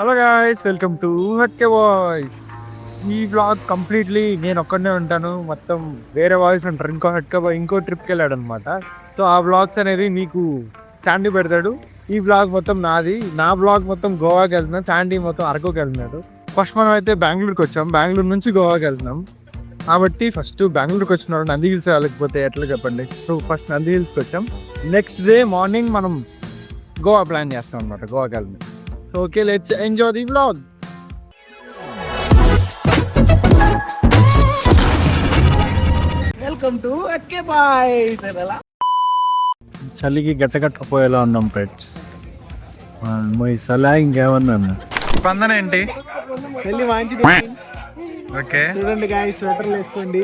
Hello guys, welcome to hatke voice. ఈ vlog completely నేను ఒక్కడనే ఉంటాను. మొత్తం వేరే వాయిస్ అంటారు. హట్కే బాయ్ ఇంకో ట్రిప్కి వెళ్ళాడు అనమాట. సో ఆ వ్లాగ్స్ అనేది మీకు శాండీ పెడతాడు. ఈ వ్లాగ్ మొత్తం నాది. నా వ్లాగ్ మొత్తం గోవాకి వెళ్తున్నాం, శాండీ మొత్తం అరకుకి వెళ్తున్నాడు. ఫస్ట్ మనం అయితే బెంగళూరుకి వచ్చాం. బెంగళూరు నుంచి గోవాకి వెళ్తున్నాం కాబట్టి ఫస్ట్ బెంగళూరుకి వచ్చినాడు. నంది హిల్స్ వెళ్ళకపోతే ఎట్లా చెప్పండి. సో ఫస్ట్ నంది హిల్స్కి వచ్చాం. నెక్స్ట్ డే మార్నింగ్ మనం గోవా ప్లాన్ చేస్తాం అనమాట, గోవాకి వెళ్తున్నాం. So okay, let's enjoy the vlog. Welcome to Atke Boys. చలికి గట్టగట్టపోయేలా ఉన్నాం ఫ్రెండ్స్. ఈ సలా ఇంకేమన్నాను స్పందన ఏంటి? చలి మంచిది. ఓకే చూడండి గాయ్స్, స్వెటర్లు వేసుకోండి.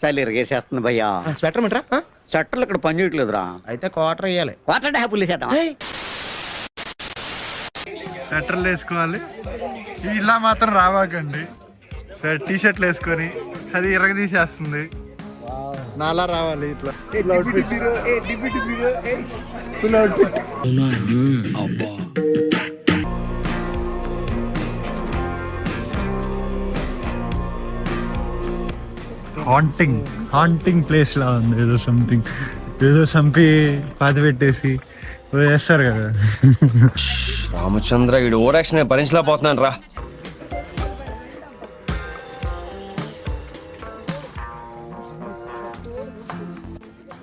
చలి ఇరగేసేస్తుంది భయ్యా. స్వెటర్ మిట్రా స్వెటర్లు ఇక్కడ పని చేయట్లేదురా. అయితే క్వార్టర్ వేయాలి. వాటర్ హ్యాపీలు చేద్దాం. స్వెటర్లు వేసుకోవాలి. ఇలా మాత్రం రావాకండి. సరే టీ షర్ట్లు వేసుకొని అది ఇరగదీసేస్తుంది. నాలా రావాలి ఇట్లా. హాంటింగ్ ప్లేస్ లా ఉంది. ఏదో సంపి పాతి పెట్టేసి చేస్తారు కదా. రామచంద్ర వీడు ఓవర్ యాక్షన్ భరించలేకపోతున్నాను రా.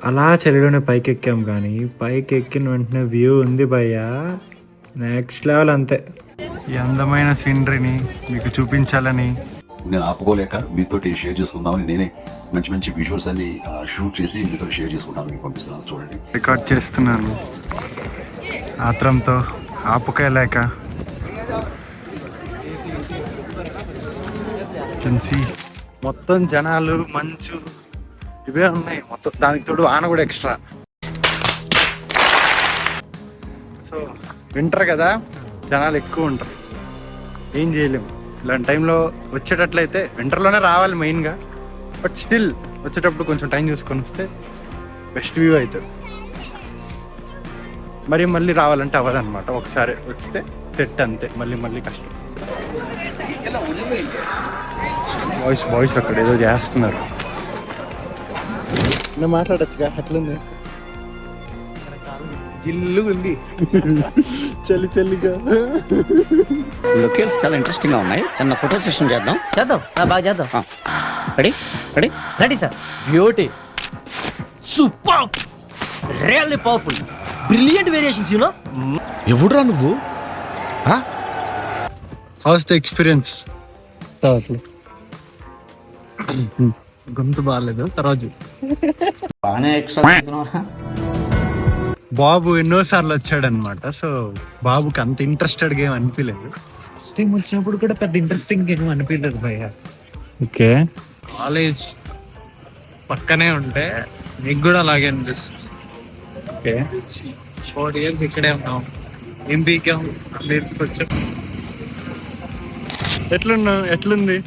అలా చలిలోనే పైకి ఎక్కాం, కానీ పైకి ఎక్కిన వెంటనే వ్యూ ఉంది భయ్యా, నెక్స్ట్ లెవెల్. అంతే ఈ అందమైన సీనరీని మీకు చూపించాలని నేను ఆపుకోలేక మీతో షేర్ చేసుకుందామని నేనే మంచి మంచి విజువల్స్ అన్ని షూట్ చేసి మీతో షేర్ చేసుకుంటాను, మీకు పంపిస్తున్నాను. చూడండి, రికార్డ్ చేస్తున్నాను ఆత్రంతో, ఆపుకోలేక. మొత్తం జనాలు, మంచు ఇవే ఉన్నాయి మొత్తం. దానికి తోడు ఆన కూడా ఎక్స్ట్రా. సో వింటర్ కదా, జనాలు ఎక్కువ ఉంటారు. ఏం చేయలేము. ఇలాంటి టైంలో వచ్చేటట్లయితే వింటర్లోనే రావాలి మెయిన్గా. బట్ స్టిల్ వచ్చేటప్పుడు కొంచెం టైం చూసుకొని వస్తే బెస్ట్ వ్యూ అవుతుంది. మరి మళ్ళీ రావాలంటే అవ్వదన్నమాట. ఒకసారి వస్తే సెట్, అంతే. మళ్ళీ కష్టం. బాయ్స్ అక్కడ ఏదో చేస్తున్నారు. నేను మాట్లాడచ్చుగా. ఎట్లుంది? జిల్లు ఉంది. చలిగా. లొకేషన్స్ చాలా ఇంట్రెస్టింగ్ గా ఉన్నాయి. చిన్న ఫోటో సెషన్ చేద్దాం. బాగా చేద్దాం. Ready sir. Beauty, super, really powerful, brilliant variations. You know ఎవడురా నువ్వు? House the experience? గొంతు బాగాలేదు తర్వాత. బాబు ఎన్నోసార్లు వచ్చాడనమాట. సో బాబుకి అంత ఇంట్రెస్టెడ్ గేమ్ అనిపించలేదు. ఫస్ట్ టైం వచ్చినప్పుడు కూడా పెద్ద ఇంట్రెస్టింగ్ గేమ్ అనిపించలేదు భయ్య. ఓకే, కాలేజ్ పక్కనే ఉంటే నీకు కూడా అలాగే అనిపిస్తుంది. ఓకే, 4 years ఇక్కడే ఉన్నాం. ఏం పీకాం నేర్చుకొచ్చాం. ఎట్లుంది?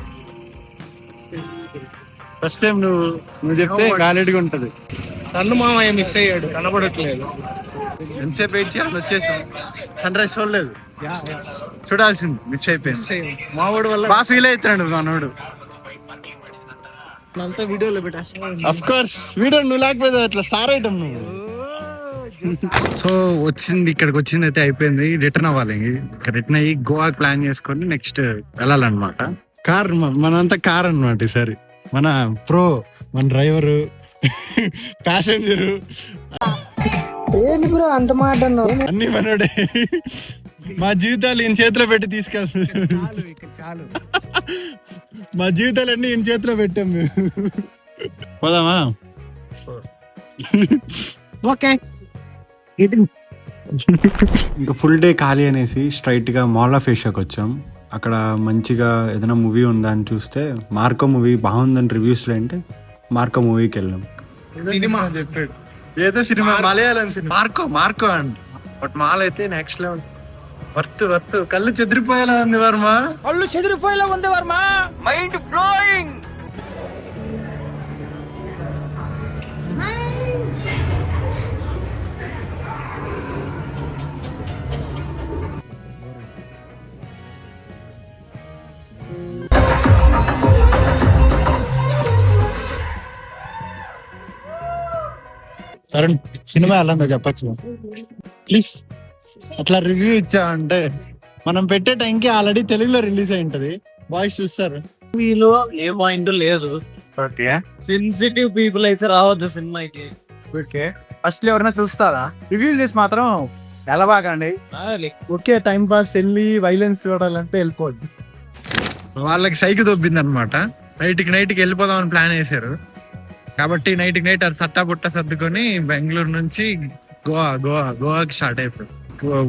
ఫస్ట్ టైం నువ్వు చెప్తే గాలిడ్గా ఉంటది. సన్ను మామయ్య మిస్ అయ్యాడు, కనబడట్లేదు. ఎంతసేపు వెయిట్ చేయాలని వచ్చేసాం. సన్ రైజ్ చూడలేదు, చూడాల్సింది. మిస్ అయిపోయింది. మావాడు వల్ల బాగా ఫీల్ అవుతున్నాడు మనోడు. అంతా వీడియోలో పెట్టేస్తా. అఫ్ కోర్స్ వీడియో నువ్వు లేకపోతే అట్లా స్టార్ ఐటమ్ నువ్వు. సో ఇక్కడికి వచ్చింది అయితే అయిపోయింది. రిటర్న్ అవ్వాలి. రిటర్న్ అయ్యి గోవాకి ప్లాన్ చేసుకొని నెక్స్ట్ వెళ్ళాలన్నమాట. కార్ మనంతా కార్ అన్నమాట ఈసారి. మన మన డ్రైవరు, ప్యాసింజరు అంత మాట అన్ని మనోడే. మా జీవితాలు ఈయన చేతిలో పెట్టి తీసుకెళ్తాం. మా జీవితాలు అన్ని ఈయన చేతిలో పెట్టాం మేము. పోదామా? ఓకే. ఇంకా ఫుల్ డే ఖాళీ అనేసి స్ట్రైట్ గా మాల్ ఆఫ్ ఏషియాకి వచ్చాం. అక్కడ మంచిగా ఏదైనా మూవీ ఉందా అని చూస్తే మార్కో మూవీ బాగుందని రివ్యూస్లో అంటే మార్కో మూవీకి వెళ్ళాం. సినిమా చెప్పాడు, ఏదో సినిమా మలయాళం సినిమా మార్కో అండి. బట్ మాల్ అయితే నెక్స్ట్ లెవెల్. వర్త్. కళ్ళు చెదిరిపోయేలా ఉంది Varma. Mind blowing. Tarun cinema ఎలా ఉందో చెప్పచ్చు ప్లీజ్. అట్లా రివ్యూ ఇచ్చామంటే మనం పెట్టే టైంకి ఆల్రెడీ తెలుగులో రిలీజ్ అయి ఉంటది, బాయ్స్ చూస్తారు. మీలో ఏ పాయింట్ లేదు. ఓకే సెన్సిటివ్ పీపుల్ అయితే రావద్దు సినిమాకి. ఓకే ఫస్ట్ ఎవరైనా చూస్తారా? రివ్యూ చేసి మాత్రం ఎలా బాగండి. ఓకే టైం పాస్ వెళ్ళి వైలెన్స్ చూడాలంటే వెళ్ళిపోవచ్చు. వాళ్ళకి సైకి దొబ్బింది అనమాట. నైట్కి వెళ్ళిపోదామని ప్లాన్ వేశారు కాబట్టి నైట్ అది సట్టా బుట్ట సర్దుకొని బెంగళూరు నుంచి గోవాకి స్టార్ట్ అయిపోయి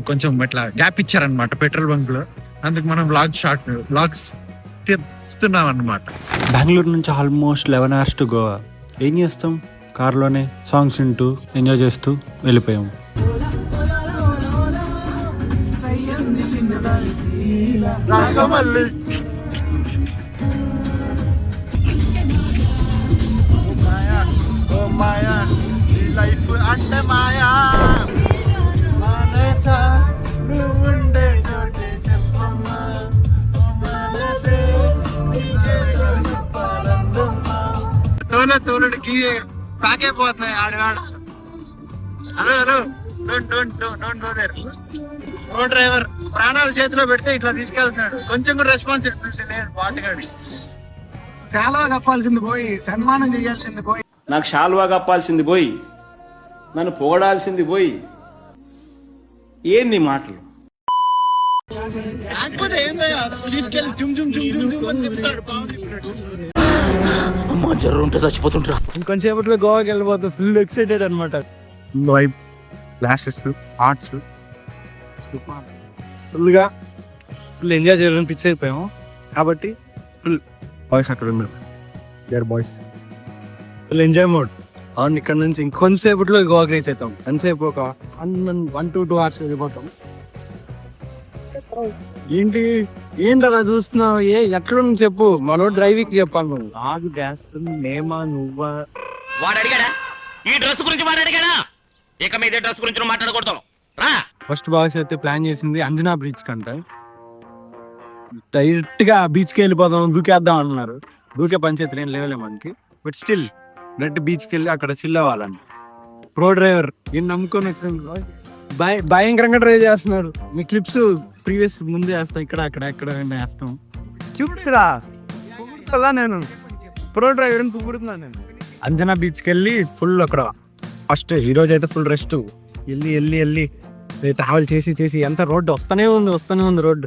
కొంచెం ఇట్లా గ్యాప్ ఇచ్చారనమాట పెట్రోల్ బంక్ లో. అందుకు మనం బ్లాగ్స్ తీస్తున్నాం అనమాట. బెంగళూరు నుంచి ఆల్మోస్ట్ 11 hours టు గోవా. ఏం చేస్తాం, కార్లోనే సాంగ్స్ వింటూ ఎంజాయ్ చేస్తూ వెళ్ళిపోయాం. లైఫ్ అంటే మాయా మనసా నువ్వుండే చోటే చెప్పమ్మా తోలడికి పాకైపోతున్నాయి ఆడవాడు. హలో రోడ్ డ్రైవర్ ప్రాణాలు చేతిలో పెడితే ఇట్లా తీసుకెళ్తున్నాడు. కొంచెం కూడా రెస్పాన్సిబిలిటీ లేదు పాటగాడి. చాలా కప్పాల్సింది పోయి సన్మానం చేయాల్సింది పోయి నాకు షాల్వా కప్పాల్సింది పోయి నన్ను పొగడాల్సింది పోయి ఏంది మాటలు. కాకపోతే ఏందయ్యా తీసుకెళ్ళి తిప్పుతాడు. అమ్మా జ్వరం ఉంటే చచ్చిపోతుంటా. ఇంకొంచెంసేపట్లో గోవాకి వెళ్ళిపోతుంది. ఫుల్ ఎక్సైటెడ్ అనమాట. Vibe classes arts full enjoy చేయాలని ఫిక్స్ అయిపోయాము కాబట్టి ఫుల్ బాయ్స్ అక్కడ ఉన్నారు. There boys full enjoy mode. అవును ఇక్కడ నుంచి ఇంకొంతసేపట్లో గోవాకి రీచ్ అవుతాం. ఎంతసేపు ఒక 1 to 2 hours వెళ్ళిపోతాం. ఏంటి అలా చూస్తున్నావు? ఎక్కడ నుంచి చెప్పు, మనో డ్రైవింగ్ చెప్పాలి. నువ్వు నాకు డ్యాన్స్ నేమా నువ్వా? వాడు అడిగాడా ఈ డ్రెస్ గురించి? వాడు అడిగాడా? ఇక మీద డ్రెస్ గురించి మాట్లాడకూడదు రా. ఫస్ట్ బాయ్స్ అయితే ప్లాన్ చేసింది అంజనా బీచ్ కంట. డైరెక్ట్ గా బీచ్ కి వెళ్ళిపోదాం, దూకేద్దాం అన్నారు. దూకే పంచాయతీ ఏం లేవలే మనకి. బట్ స్టిల్ డైరెక్ట్ బీచ్కి వెళ్ళి అక్కడ చిల్ అవ్వాలని ప్రో డ్రైవర్ ఏం నమ్ముకొని భయంకరంగా డ్రైవ్ చేస్తున్నాడు. మీ క్లిప్స్ ప్రీవియస్ ముందే వేస్తాం, ఇక్కడ ఎక్కడ వేస్తాం. చూడరా కదా నేను ప్రో డ్రైవర్ అని పుడుతున్నాను నేను. అంజనా బీచ్కి వెళ్ళి ఫుల్ అక్కడ ఫస్ట్ ఈరోజు అయితే ఫుల్ రెస్ట్. వెళ్ళి ట్రావెల్ చేసి ఎంత రోడ్డు వస్తూనే ఉంది రోడ్డు.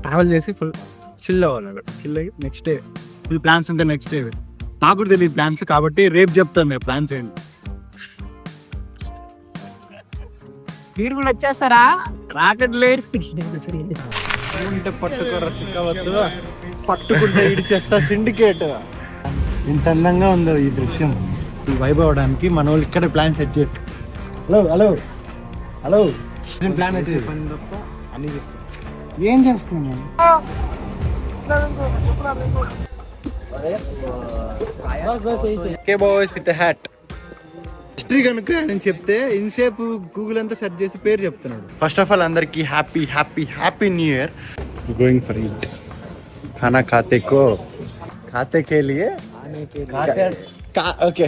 ట్రావెల్ చేసి ఫుల్ చిల్ అవ్వాలి. అక్కడ చిల్ అయ్యి నెక్స్ట్ డే ఇది ప్లాన్స్ ఉంటే నెక్స్ట్ డే నాకు కూడా తెలియదు ప్లాన్స్ కాబట్టి రేపు చెప్తాను నేను ప్లాన్స్ ఏంటి. మీరు కూడా వచ్చేస్తారా? రాకెట్ లేరు పట్టుకుంటే ఇడిచేస్తా సిండికేట్. ఇంత అందంగా ఉందో ఈ దృశ్యం. వైబ్ అవడానికి మన వాళ్ళు ఇక్కడ ప్లాన్ సెట్ చేసి హలో ప్లాన్ అయితే ఏం చేస్తున్నాను? విత్ హ్యాట్ హిస్టరీ కనుక నేను చెప్తే ఇన్సేపు గూగుల్ అంతా సెర్చ్ చేసి పేరు చెప్తున్నాడు. ఫస్ట్ ఆఫ్ ఆల్ అందరికి happy new year. Going for eat खाना खाते के लिए ओके